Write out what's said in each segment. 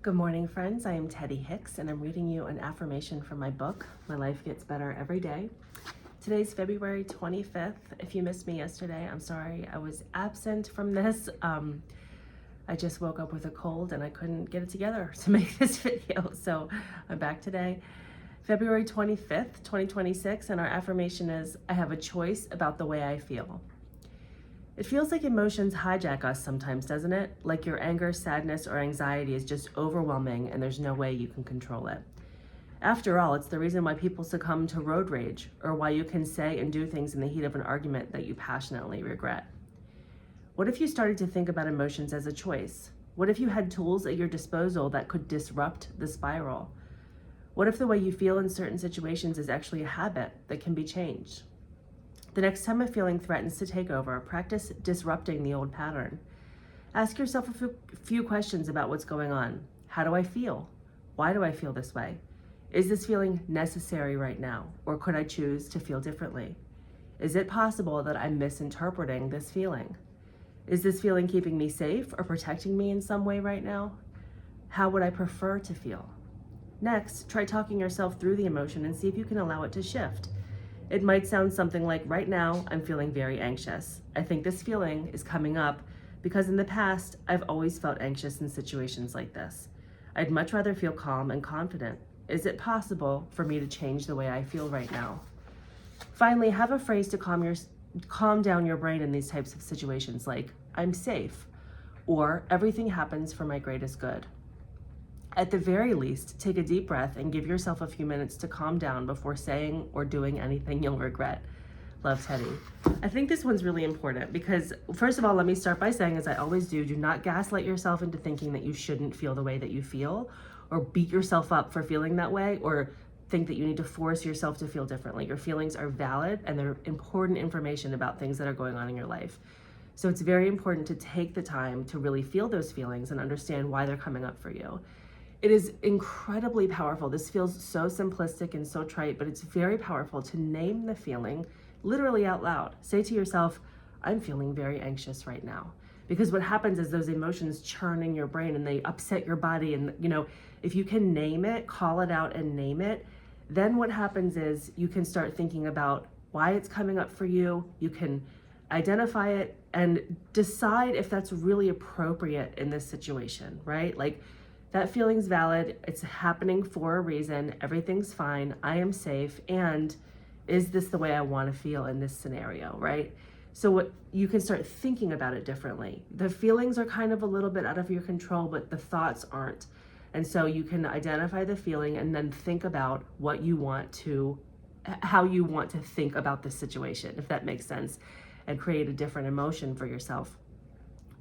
Good morning, friends. I am Teddy Hicks, and I'm reading you an affirmation from my book, My Life Gets Better Every Day. Today's February 25th. If you missed me yesterday, I'm sorry. I was absent from this. I just woke up with a cold and I couldn't get it together to make this video, so I'm back today. February 25th, 2026, and our affirmation is, I have a choice about the way I feel. It feels like emotions hijack us sometimes, doesn't it? Like your anger, sadness, or anxiety is just overwhelming and there's no way you can control it. After all, it's the reason why people succumb to road rage, or why you can say and do things in the heat of an argument that you passionately regret. What if you started to think about emotions as a choice? What if you had tools at your disposal that could disrupt the spiral? What if the way you feel in certain situations is actually a habit that can be changed? The next time a feeling threatens to take over, practice disrupting the old pattern. Ask yourself a few questions about what's going on. How do I feel? Why do I feel this way? Is this feeling necessary right now, or could I choose to feel differently? Is it possible that I'm misinterpreting this feeling? Is this feeling keeping me safe or protecting me in some way right now? How would I prefer to feel? Next, try talking yourself through the emotion and see if you can allow it to shift. It might sound something like, right now, I'm feeling very anxious. I think this feeling is coming up because in the past, I've always felt anxious in situations like this. I'd much rather feel calm and confident. Is it possible for me to change the way I feel right now? Finally, have a phrase to calm down your brain in these types of situations, like, I'm safe, or everything happens for my greatest good. At the very least, take a deep breath and give yourself a few minutes to calm down before saying or doing anything you'll regret. Love, Teddy. I think this one's really important because, first of all, let me start by saying, as I always do not gaslight yourself into thinking that you shouldn't feel the way that you feel, or beat yourself up for feeling that way, or think that you need to force yourself to feel differently. Your feelings are valid and they're important information about things that are going on in your life. So it's very important to take the time to really feel those feelings and understand why they're coming up for you. It is incredibly powerful. This feels so simplistic and so trite, but it's very powerful to name the feeling literally out loud. Say to yourself, I'm feeling very anxious right now. Because what happens is those emotions churn in your brain and they upset your body. And, if you can name it, call it out and name it, then what happens is you can start thinking about why it's coming up for you. You can identify it and decide if that's really appropriate in this situation, right? Like, that feeling's valid, it's happening for a reason, everything's fine, I am safe, and is this the way I want to feel in this scenario, right? So what you can start thinking about it differently. The feelings are kind of a little bit out of your control, but the thoughts aren't. And so you can identify the feeling and then think about how you want to think about this situation, if that makes sense, and create a different emotion for yourself.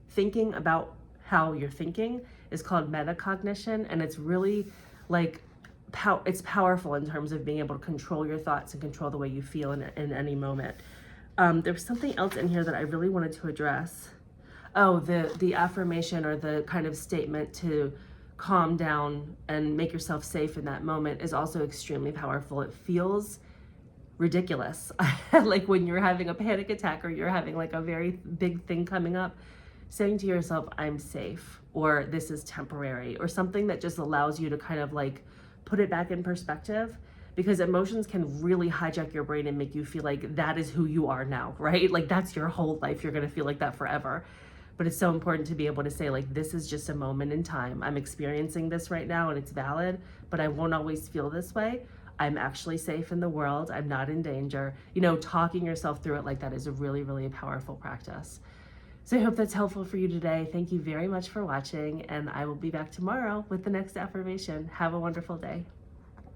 Thinking about how you're thinking is called metacognition, and it's really like it's powerful in terms of being able to control your thoughts and control the way you feel in any moment. There's something else in here that I really wanted to address. Oh, the affirmation, or the kind of statement to calm down and make yourself safe in that moment, is also extremely powerful. It feels ridiculous. Like when you're having a panic attack or you're having like a very big thing coming up, saying to yourself, I'm safe, or this is temporary, or something that just allows you to kind of like put it back in perspective, because emotions can really hijack your brain and make you feel like that is who you are now, right? Like that's your whole life. You're going to feel like that forever. But it's so important to be able to say, like, this is just a moment in time. I'm experiencing this right now and it's valid, but I won't always feel this way. I'm actually safe in the world. I'm not in danger. Talking yourself through it like that is a really, really powerful practice. So I hope that's helpful for you today. Thank you very much for watching, and I will be back tomorrow with the next affirmation. Have a wonderful day.